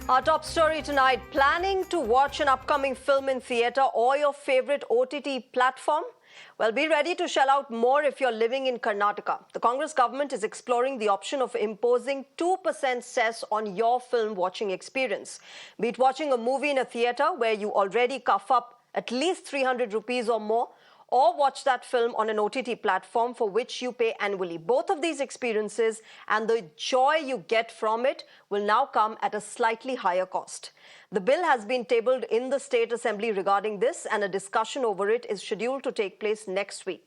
Our top story tonight, planning to watch an upcoming film in theatre or your favorite OTT platform? Well, be ready to shell out more if you're living in Karnataka. The Congress government is exploring the option of imposing 2% cess on your film watching experience. Be it watching a movie in a theatre where you already cough up at least 300 rupees or more, or watch that film on an OTT platform for which you pay annually. Both of these experiences and the joy you get from it will now come at a slightly higher cost. The bill has been tabled in the State Assembly regarding this, and a discussion over it is scheduled to take place next week.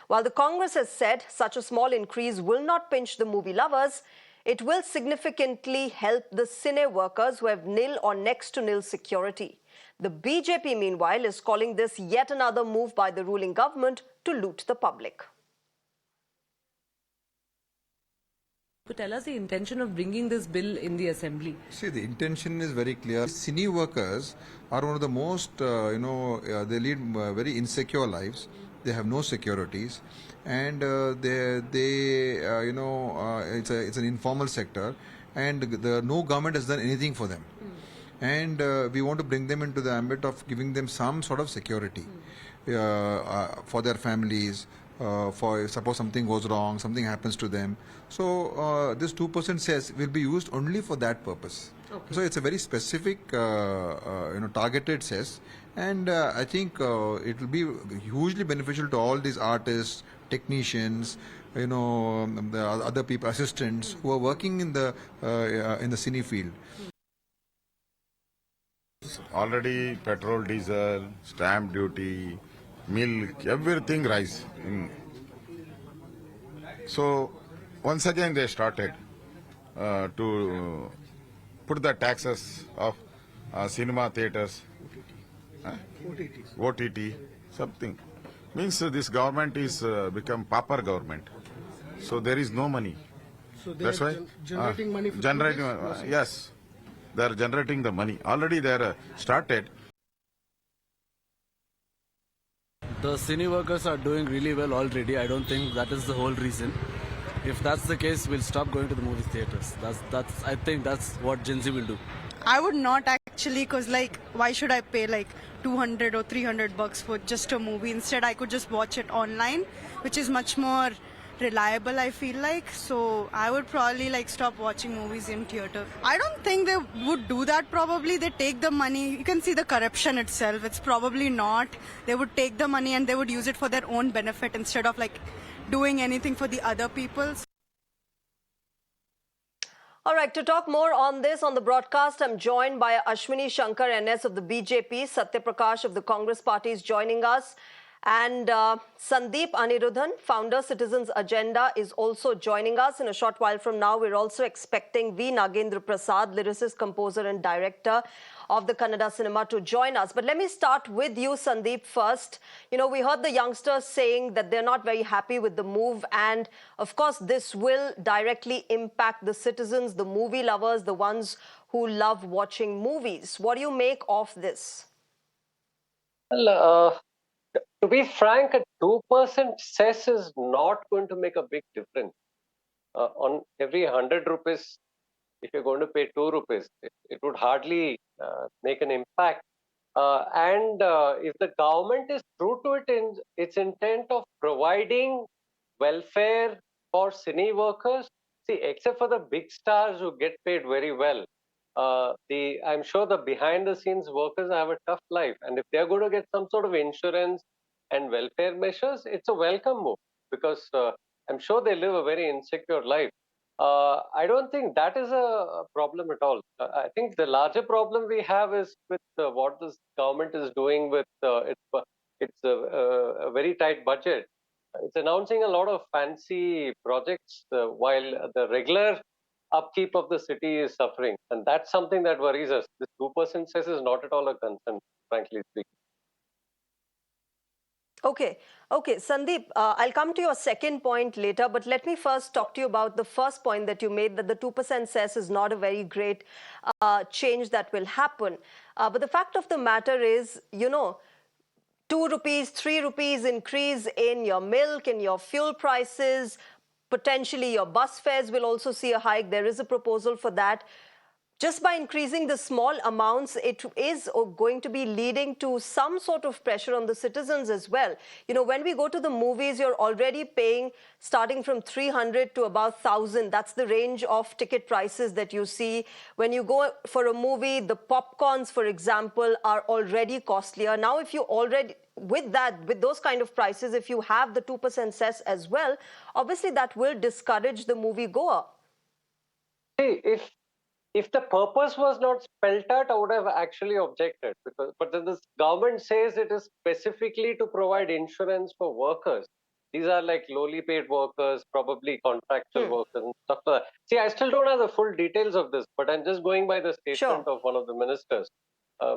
While the Congress has said such a small increase will not pinch the movie lovers, it will significantly help the Cine workers who have nil or next to nil security. The BJP, meanwhile, is calling this yet another move by the ruling government to loot the public. So tell us the intention of bringing this bill in the assembly. See, the intention is very clear. Cine workers are one of the most, they lead very insecure lives. They have no securities, and it's an informal sector, and no government has done anything for them. And we want to bring them into the ambit of giving them some sort of security for their families, for suppose something goes wrong, something happens to them. So this 2% cess will be used only for that purpose. Okay. So it's a very specific, targeted cess, and I think it will be hugely beneficial to all these artists, technicians, the other people, assistants who are working in the cine field. Already petrol, diesel, stamp duty, milk, everything rise. So once again they started to put the taxes of cinema theaters, OTT, something. Means this government is become pauper government. So there is no money. So they that's are why generating money for generating yes. They are generating the money. Already they are started. The cine workers are doing really well already. I don't think that is the whole reason. If that's the case, we'll stop going to the movie theaters. I think that's what Gen Z will do. I would not actually, because why should I pay 200 or 300 bucks for just a movie? Instead, I could just watch it online, which is much more reliable, I feel like. So I would probably stop watching movies in theater. I don't think they would do that. Probably they take the money. You can see the corruption itself. It's probably not. They would take the money and they would use it for their own benefit instead of doing anything for the other people. All right, to talk more on this on the broadcast, I'm joined by Ashwini Shankar NS of the BJP, Satya Prakash of the Congress party is joining us, and Sandeep Anirudhan, founder Citizens Agenda, is also joining us. In a short while from now, we're also expecting Dr.V.Nagendra Prasad, lyricist, composer and director of the Kannada cinema, to join us. But let me start with you, Sandeep, first. We heard the youngsters saying that they're not very happy with the move. And of course, this will directly impact the citizens, the movie lovers, the ones who love watching movies. What do you make of this? Well, to be frank, a 2% cess is not going to make a big difference. On every 100 rupees, if you're going to pay 2 rupees, it would hardly make an impact. And if the government is true to it in its intent of providing welfare for cine workers, see, except for the big stars who get paid very well, I'm sure the behind-the-scenes workers have a tough life. And if they're going to get some sort of insurance and welfare measures, it's a welcome move, because I'm sure they live a very insecure life. I don't think that is a problem at all. I think the larger problem we have is with what this government is doing with its a very tight budget. It's announcing a lot of fancy projects while the regular upkeep of the city is suffering. And that's something that worries us. This 2% cess is not at all a concern, frankly speaking. Okay, Sandeep, I'll come to your second point later, but let me first talk to you about the first point that you made, that the 2% cess is not a very great change that will happen. But the fact of the matter is, 2 rupees, 3 rupees increase in your milk, in your fuel prices, potentially your bus fares will also see a hike. There is a proposal for that. just by increasing the small amounts, it is going to be leading to some sort of pressure on the citizens as well. You know, when we go to the movies, you're already paying starting from 300 to about 1,000. That's the range of ticket prices that you see. When you go for a movie, the popcorns, for example, are already costlier. Now, if you already, with that, with those kind of prices, if you have the 2% cess as well, obviously that will discourage the moviegoer. See, if the purpose was not spelled out, I would have actually objected. But then this government says it is specifically to provide insurance for workers. These are like lowly paid workers, probably contractual workers and stuff like that. See, I still don't have the full details of this, but I'm just going by the statement of one of the ministers,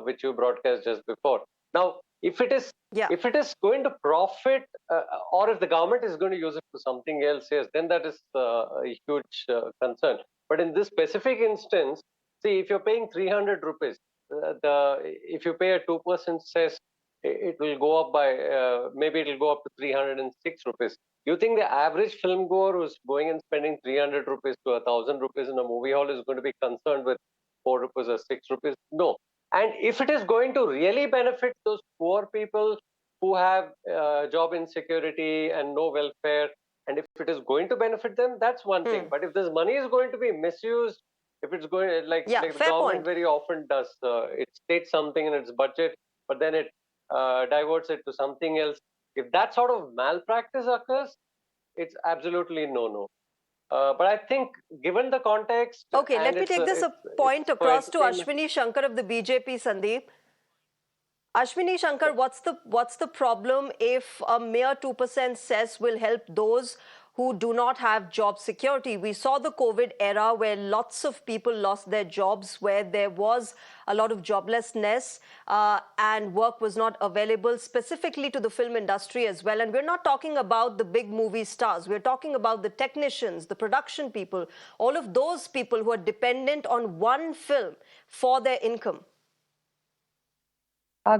which you broadcast just before. Now, if it is going to profit, or if the government is going to use it for something else, yes, then that is a huge concern. But in this specific instance, see, if you're paying 300 rupees, if you pay a 2% cess, it will go up by, maybe it will go up to 306 rupees. You think the average film goer who's going and spending 300 rupees to 1,000 rupees in a movie hall is going to be concerned with 4 rupees or 6 rupees? No. And if it is going to really benefit those poor people who have job insecurity and no welfare, and if it is going to benefit them, that's one thing. But if this money is going to be misused, if it's going like the government very often does, it states something in its budget, but then it diverts it to something else. If that sort of malpractice occurs, it's absolutely no. But I think, given the context, okay, let me take this point across to Ashwini Shankar of the BJP, Sandeep. Ashwini Shankar, what's the problem if a mere 2% cess will help those who do not have job security? We saw the COVID era where lots of people lost their jobs, where there was a lot of joblessness and work was not available specifically to the film industry as well. And we're not talking about the big movie stars. We're talking about the technicians, the production people, all of those people who are dependent on one film for their income.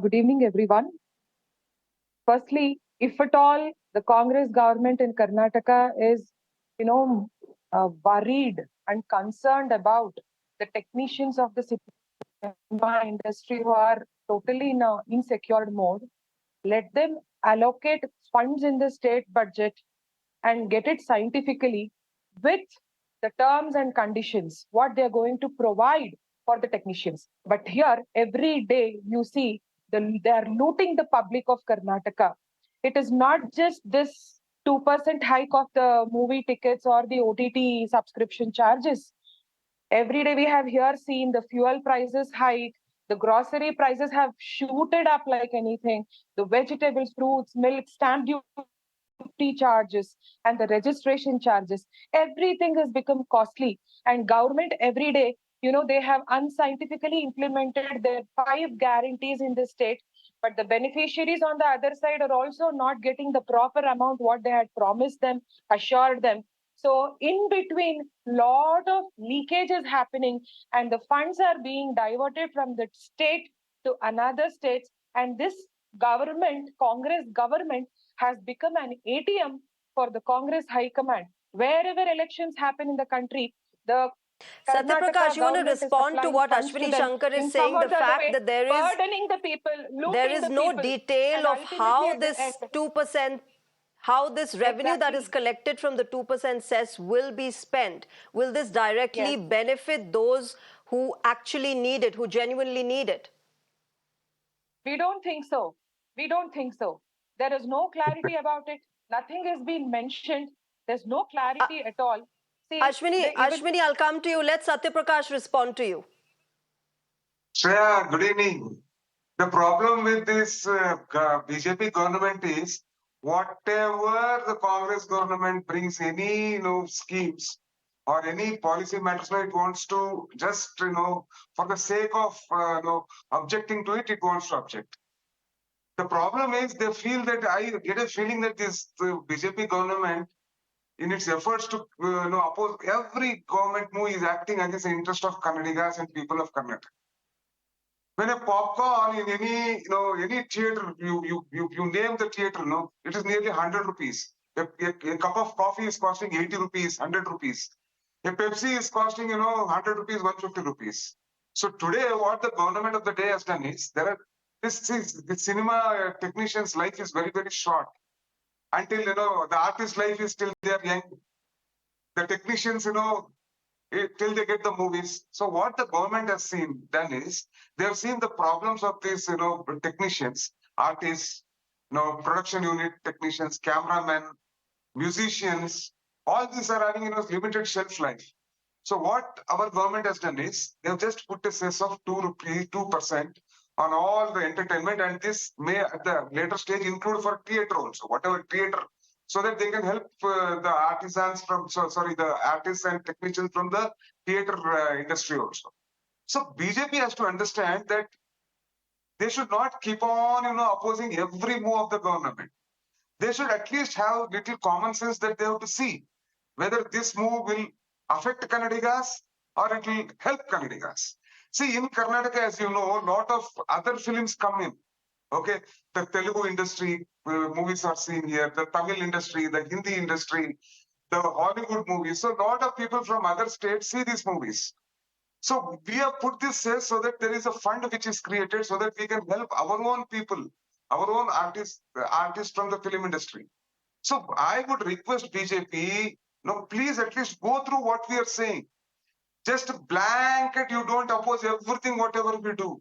Good evening, everyone. Firstly, if at all the Congress government in Karnataka is, worried and concerned about the technicians of the cinema industry who are totally in an insecure mode, let them allocate funds in the state budget and get it scientifically with the terms and conditions, what they're going to provide for the technicians. But here, every day you see they are looting the public of Karnataka. It is not just this 2% hike of the movie tickets or the OTT subscription charges. Every day we have here seen the fuel prices hike, the grocery prices have shooted up like anything, the vegetables, fruits, milk, stamp duty charges and the registration charges, everything has become costly. And government every day, they have unscientifically implemented their 5 guarantees in the state, but the beneficiaries on the other side are also not getting the proper amount what they had promised them, assured them. So in between, lot of leakage is happening and the funds are being diverted from the state to another states. And this government, Congress government, has become an ATM for the Congress High Command. Wherever elections happen in the country, the Satyaprakash, you want to respond to what Ashwini Shankar is saying, the fact that there is burdening the people, there is no detail of how this 2%, how this revenue that is collected from the 2% cess will be spent. Will this directly benefit those who actually need it, who genuinely need it? We don't think so. We don't think so. There is no clarity about it. Nothing has been mentioned. There's no clarity at all. See, Ashwini, I'll come to you. Let Satyaprakash respond to you. Shreya, good evening. The problem with this BJP government is whatever the Congress government brings, any schemes or any policy matters, it wants to just for the sake of objecting to it, it wants to object. The problem is they feel that I get a feeling that this BJP government, in its efforts to oppose every government move, is acting against the interest of Kannadigas and people of Karnataka. When a popcorn in any theater, you name the theater, it is nearly 100 rupees. A cup of coffee is costing 80 rupees, 100 rupees. A Pepsi is costing 100 rupees, 150 rupees. So today, what the government of the day has done is the cinema technician's life is very, very short. Until the artist's life is till they are young. The technicians, till they get the movies. So what the government has done is they have seen the problems of these, technicians, artists, production unit technicians, cameramen, musicians. All these are having, limited shelf life. So what our government has done is they've just put a cess of 2% on all the entertainment, and this may at the later stage include for theatre also, whatever theatre, so that they can help the artisans the artists and technicians from the theatre industry also. So BJP has to understand that they should not keep on, opposing every move of the government. They should at least have little common sense that they have to see whether this move will affect Kannadigas or it will help Kannadigas. See, in Karnataka, as you know, a lot of other films come in. Okay, the Telugu industry movies are seen here, the Tamil industry, the Hindi industry, the Hollywood movies. So a lot of people from other states see these movies. So we have put this here so that there is a fund which is created so that we can help our own people, our own artists from the film industry. So I would request BJP, please at least go through what we are saying. Just blanket, you don't oppose everything, whatever we do.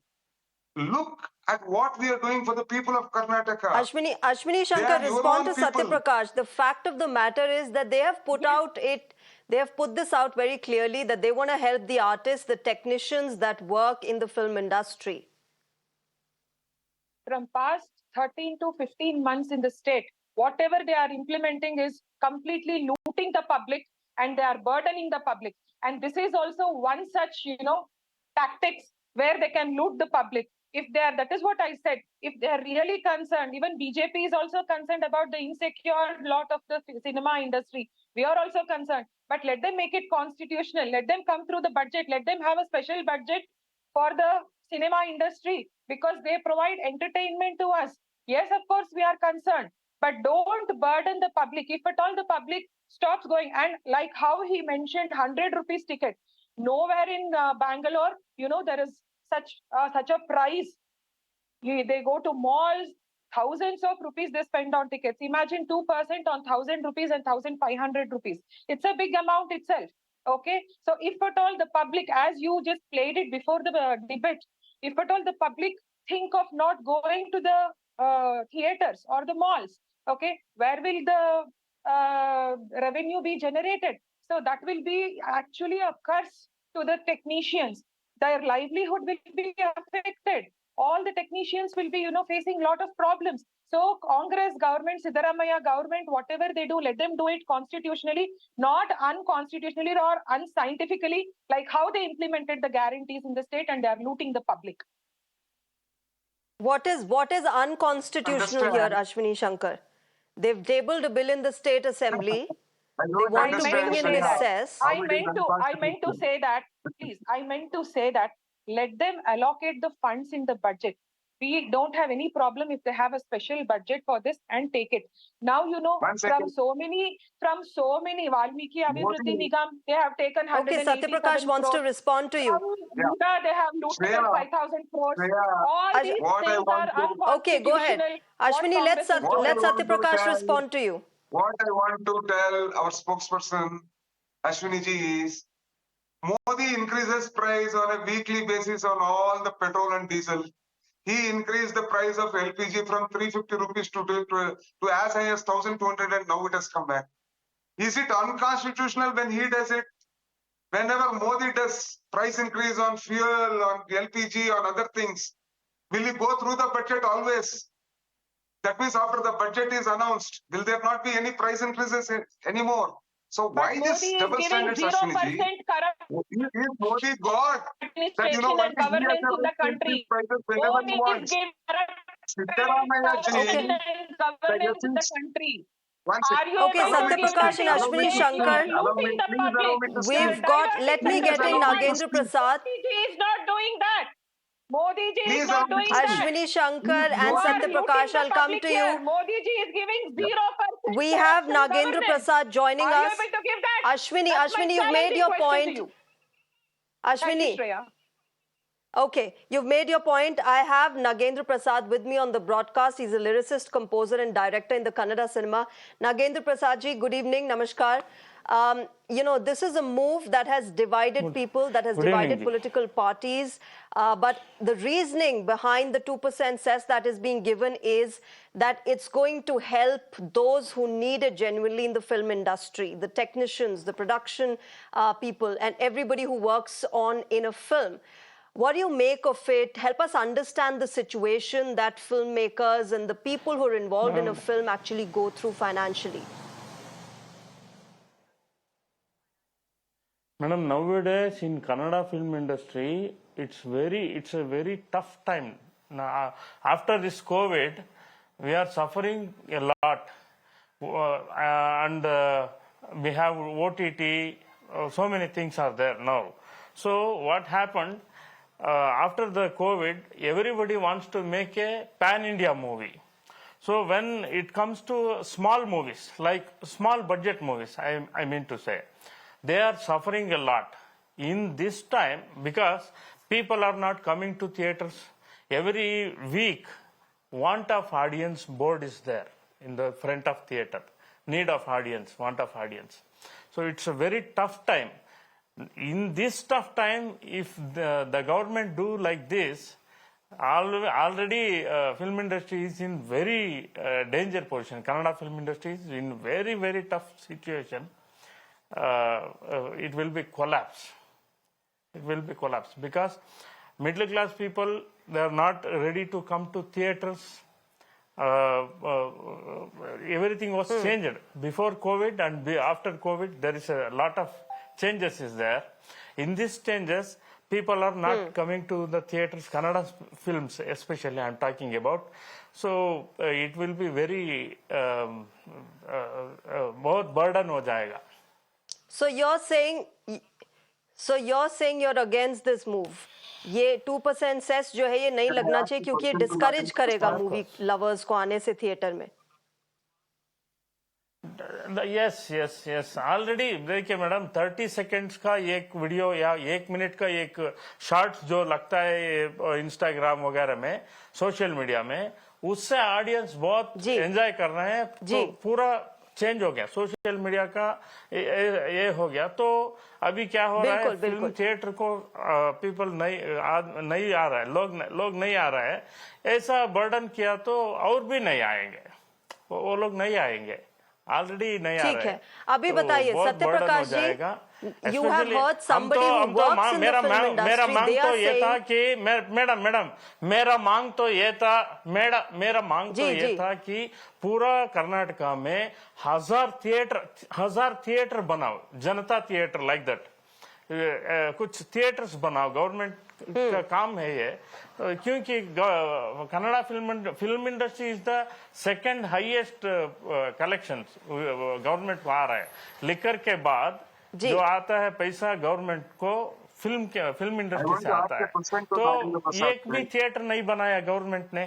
Look at what we are doing for the people of Karnataka. Ashwini Shankar, respond to Satya Prakash. The fact of the matter is that they have put this out very clearly that they want to help the artists, the technicians that work in the film industry. From past 13 to 15 months in the state, whatever they are implementing is completely looting the public and they are burdening the public. And this is also one such, tactics where they can loot the public. If they are, that is what I said, if they are really concerned, even BJP is also concerned about the insecure lot of the cinema industry. We are also concerned, but let them make it constitutional. Let them come through the budget. Let them have a special budget for the cinema industry because they provide entertainment to us. Yes, of course, we are concerned, but don't burden the public. If at all the public stops going, and like how he mentioned 100 rupees ticket, nowhere in Bangalore, there is such a price. They go to malls, thousands of rupees they spend on tickets. Imagine 2% on 1,000 rupees and 1,500 rupees. It's a big amount itself. Okay, so if at all the public, as you just played it before the debate, if at all the public think of not going to the theaters or the malls, okay, where will the revenue be generated? So that will be actually a curse to the technicians. Their livelihood will be affected. All the technicians will be, facing a lot of problems. So Congress government, Siddaramaiah government, whatever they do, let them do it constitutionally, not unconstitutionally or unscientifically, like how they implemented the guarantees in the state and they are looting the public. What is unconstitutional here, Ashwini Shankar? They've tabled a bill in the state assembly. They want to bring in this cess. I meant to say that, please, I meant to say that let them allocate the funds in the budget. We don't have any problem if they have a special budget for this and take it. Now, from so many Valmiki Abhivruddhi Nigam, they have taken 187 Okay, Satya Prakash wants to respond to you. They have looted 5,000 crores. All these things are unconstitutional. Okay, go ahead. Ashwini, let Satya Prakash respond to you. What I want to tell our spokesperson, Ashwini ji, is Modi increases price on a weekly basis on all the petrol and diesel. He increased the price of LPG from 350 rupees to as high as 1,200 and now it has come back. Is it unconstitutional when he does it? Whenever Modi does price increase on fuel, on LPG, on other things, will he go through the budget always? That means after the budget is announced, will there not be any price increases anymore? So why this double standards, Ashwini ji? Is Modi God? Administration and governance in the country. Modi is giving Siddaramaiah ji, governance in the country. Okay, Satya Prakash and Ashwini Shankar, we've got, let me get in Nagendra Prasad. Modi ji is not doing that. Modi ji is not doing that. Ashwini Shankar and Satya Prakash, I'll come to you. Modi ji is giving 0%. We have Nagendra Prasad joining us. Are you able to give that? Ashwini, you've made your point. Ashwini, Okay, you've made your point. I have Nagendra Prasad with me on the broadcast. He's a lyricist, composer, and director in the Kannada cinema. Nagendra Prasad ji, good evening, namaskar. This is a move that has divided people, that has divided political parties. But the reasoning behind the 2% cess that is being given is that it's going to help those who need it genuinely in the film industry, the technicians, the production people, and everybody who works in a film. What do you make of it? Help us understand the situation that filmmakers and the people who are involved in a film actually go through financially. Madam, nowadays in Kannada film industry, it's a very tough time. Now, after this COVID, we are suffering a lot, and we have OTT. So many things are there now. So what happened? After the COVID, everybody wants to make a pan-India movie. So when it comes to small movies, like small budget movies, I mean to say, they are suffering a lot in this time because people are not coming to theaters. Every week, want of audience board is there in the front of theater. Need of audience, want of audience. So it's a very tough time. In this tough time, if the government do like this, already film industry is in very danger position. Kannada film industry is in very, very tough situation. It will be collapse. It will be collapse because middle class people, they are not ready to come to theaters. Everything was changed before COVID and after COVID. There is a lot of changes is there. In these changes, people are not coming to the theaters, Kannada films especially I'm talking about. So it will be very बहुत burden हो जाएगा. So you're saying you're against this move. ये 2% cess जो है ये नहीं लगना चाहिए क्योंकि ये डिस्करेज करेगा मूवी लवर्स को आने से थिएटर में. Yes. Already देखिए मैडम 30 seconds का एक वीडियो या 1 मिनट का एक शॉर्ट्स जो लगता है इंस्टाग्राम वगैरह में, सोशल मीडिया में, उससे ऑडियंस बहुत एंजॉय कर रहे हैं. तो पूरा चेंज हो गया. सोशल मीडिया का ये हो गया. तो अभी क्या हो रहा है, फिल्म थिएटर को पीपल नहीं आ रहा है, लोग नहीं आ रहा है. ऐसा बर्डन किया तो और भी नहीं आएंगे, वो लोग नहीं आएंगे. ऑलरेडी नहीं आ रहा है. अभी बताइए सत्यप्रकाश जी, you have heard somebody who works in the film industry. मेरा मांग तो ये था कि मेरा मांग तो ये था कि पूरा कर्नाटका में 1000 थिएटर बनाओ, जनता थिएटर लाइक दैट. कुछ थिएटर्स बनाओ. गवर्नमेंट का काम है ये, क्योंकि Kannada film industry is the second highest collection government को आ रहा है. लिकर के बाद जो आता है पैसा गवर्नमेंट को फिल्म इंडस्ट्री से आता है. तो एक भी थिएटर नहीं बनाया गवर्नमेंट ने.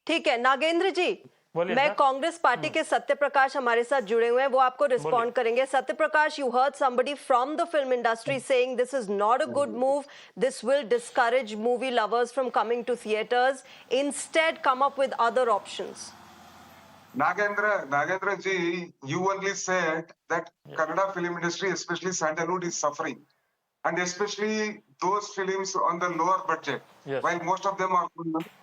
ठीक है नागेंद्र जी, मैं कांग्रेस पार्टी के सत्यप्रकाश हमारे साथ जुड़े हुए हैं, वो आपको रिस्पॉन्ड करेंगे. Satyaprakash, you heard somebody from the film industry saying this is not a good move, this will discourage movie lovers from coming to theaters, instead come up with other options. Nagendra ji, you only said that Kannada film industry, especially Sandalwood, is suffering, and especially those films on the lower budget, while most of them are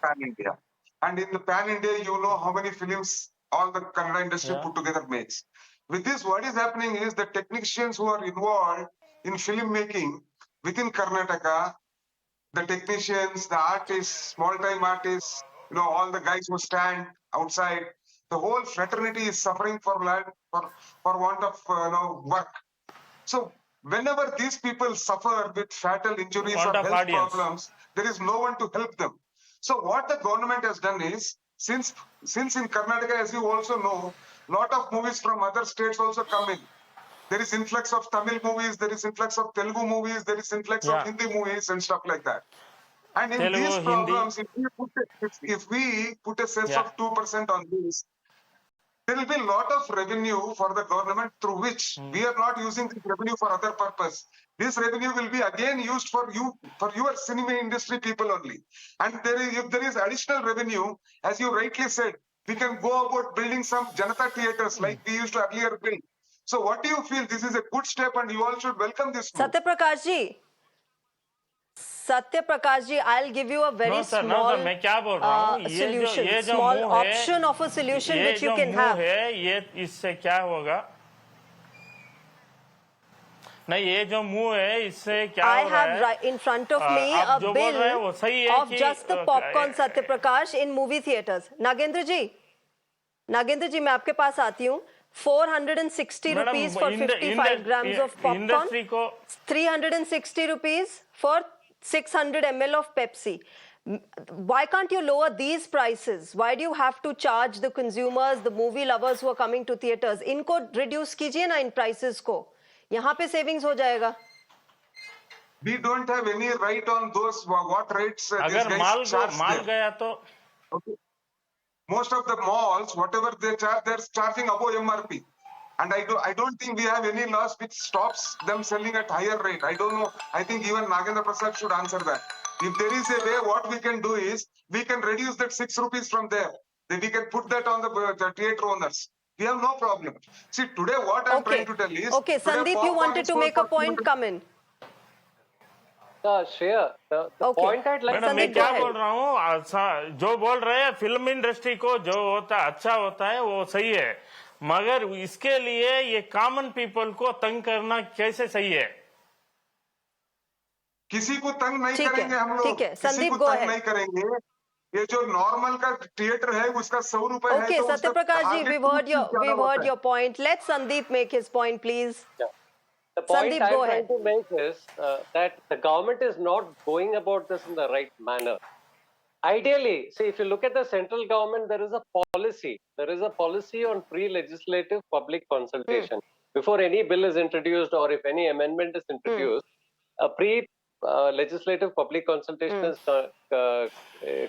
pan-India. And in the pan-India, you know how many films all the Kannada industry put together makes. With this, what is happening is the technicians who are involved in filmmaking within Karnataka, the technicians, the artists, small-time artists, all the guys who stand outside, the whole fraternity is suffering for want of work. So whenever these people suffer with fatal injuries or health problems, there is no one to help them. So what the government has done is, since in Karnataka, as you also know, lot of movies from other states also come in. There is influx of Tamil movies, there is influx of Telugu movies, there is influx of Hindi movies and stuff like that. And in these problems, if we put a cess of 2% on this, there will be a lot of revenue for the government through which we are not using this revenue for other purpose. This revenue will be again used for you, for your cinema industry people only. And if there is additional revenue, as you rightly said, we can go about building some Janata theaters like we used to earlier build. So what do you feel? This is a good step and you all should welcome this move. Satya Prakash ji, I'll give you a very small मैं क्या बोल रहा हूँ, solution, ये जो small मुंह है, option of a solution ये which you जो can मुंह have. है, ये इससे क्या होगा? नहीं, ये जो मुंह है, इससे क्या I हो रहा है? have right in front of me आप a जो बोल रहे हैं वो सही है bill of कि just the popcorn, Satya Prakash, in movie theaters. Nagendra ji, मैं आपके पास आती हूँ. 460 rupees for 55 grams of popcorn. 360 rupees for 600 ml of Pepsi. Why can't you lower these prices? Why do you have to charge the consumers, the movie lovers who are coming to theaters? इनको reduce कीजिए ना इन prices को. यहाँ पे savings हो जाएगा. We don't have any right on those what rates these अगर guys charge माल them. गया तो Okay. Most of the malls, whatever they charge, they're charging above MRP. And I don't think we have any laws which stops them selling at higher rate. I don't know. I think even Nagendra Prasad should answer that. If there is a way, what we can do is, we can reduce that 6 rupees from there. Then we can put that on the theatre owners. We have no problem. See, today what I'm trying to tell is... Okay, Sandeep, you wanted to make a point, come in. Shreya, the point I'd like madam मैं क्या बोल रहा हूँ, जो बोल रहे हैं film industry को जो होता अच्छा होता है वो सही है, मगर इसके लिए ये कॉमन पीपल को तंग करना कैसे सही है? किसी को तंग नहीं करेंगे हम लोग, ठीक है, किसी संदीप, को go तंग ahead. नहीं करेंगे. ये जो नॉर्मल का थिएटर है उसका 100 रुपए है. Okay, Satya Prakash ji, we've heard your point. Let Sandeep make his point, please. Yeah. The point Sandeep, I'm go trying ahead. to make is that the government is not going about this in the right manner. Ideally, see, if you look at the central government, there is a policy. There is a policy on pre-legislative public consultation. Before any bill is introduced or if any amendment is introduced, a pre-legislative public consultation is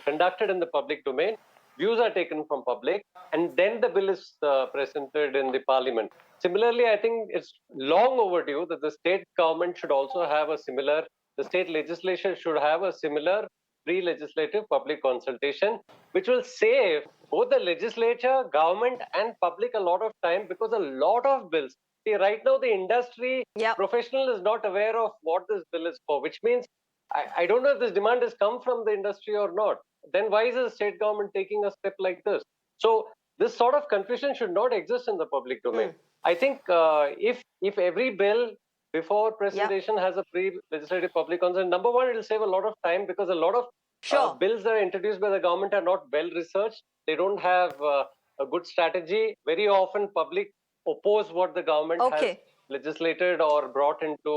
conducted in the public domain. Views are taken from public, and then the bill is presented in the parliament. Similarly, I think it's long overdue that the state government should also have a similar, the state legislature should have a similar pre-legislative public consultation, which will save both the legislature, government, and public a lot of time, because a lot of bills, see, right now the industry professional is not aware of what this bill is for, which means I don't know if this demand has come from the industry or not. Then why is the state government taking a step like this? So this sort of confusion should not exist in the public domain. I think if every bill before presentation has a pre-legislative public consent, number one, it will save a lot of time, because a lot of bills that are introduced by the government are not well researched. They don't have a good strategy. Very often public oppose what the government has legislated or brought into,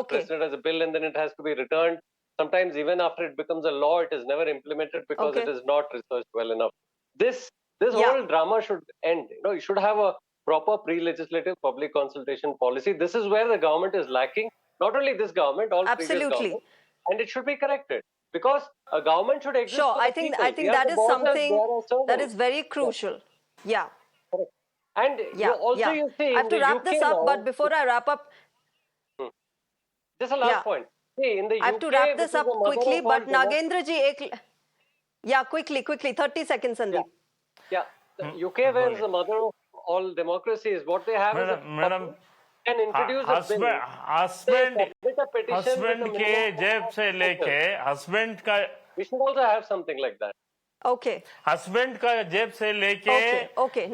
presented as a bill, and then it has to be returned. Sometimes even after it becomes a law, it is never implemented because it is not researched well enough. This whole drama should end. You should have a proper pre-legislative public consultation policy. This is where the government is lacking. Not only this government, all previous governments, and it should be corrected, because a government should exist. Sure, for I the think people. that is something that is very crucial. Yeah. And you see, I have to wrap this up, but before I wrap up, just a last point. See, in the I have to wrap this up quickly, but Nagendra ji, quickly, 30 seconds, Sandeep. Yeah, the UK, where is the mother of all democracies, what they have is can introduce a bill. Husband के जेब से लेके husband का, we should also have something like that. Okay. Husband का जेब से लेके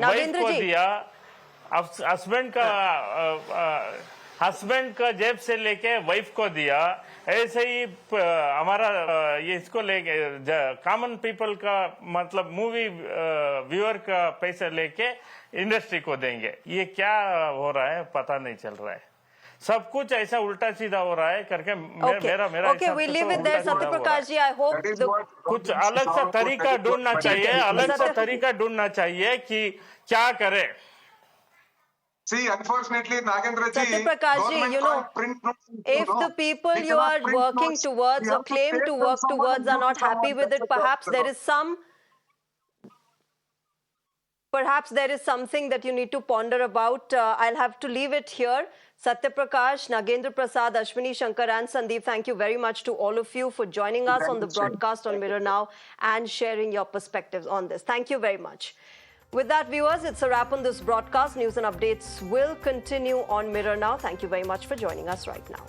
wife को दिया, हस्बैंड का जेब से लेके वाइफ को दिया, ऐसे ही हमारा ये इसको लेके कॉमन पीपल का मतलब मूवी व्यूअर का पैसे लेके इंडस्ट्री को देंगे. ये क्या हो रहा है पता नहीं चल रहा है. सब कुछ ऐसा उल्टा सीधा हो रहा है करके मेरा Okay, we leave it there, Satya Prakash ji. I hope कुछ अलग सा तरीका ढूंढना चाहिए, अलग सा तरीका ढूंढना चाहिए कि क्या करे. See, unfortunately, Nagendra ji, Satya Prakash ji, if the people you are working towards or claim to work towards are not happy with it, perhaps there is some perhaps there is something that you need to ponder about. I'll have to leave it here. Satya Prakash, Nagendra Prasad, Ashwini Shankar and Sandeep, thank you very much to all of you for joining us on the broadcast on Mirror Now and sharing your perspectives on this. Thank you very much. With that, viewers, it's a wrap on this broadcast. News and updates will continue on Mirror Now. Thank you very much for joining us right now.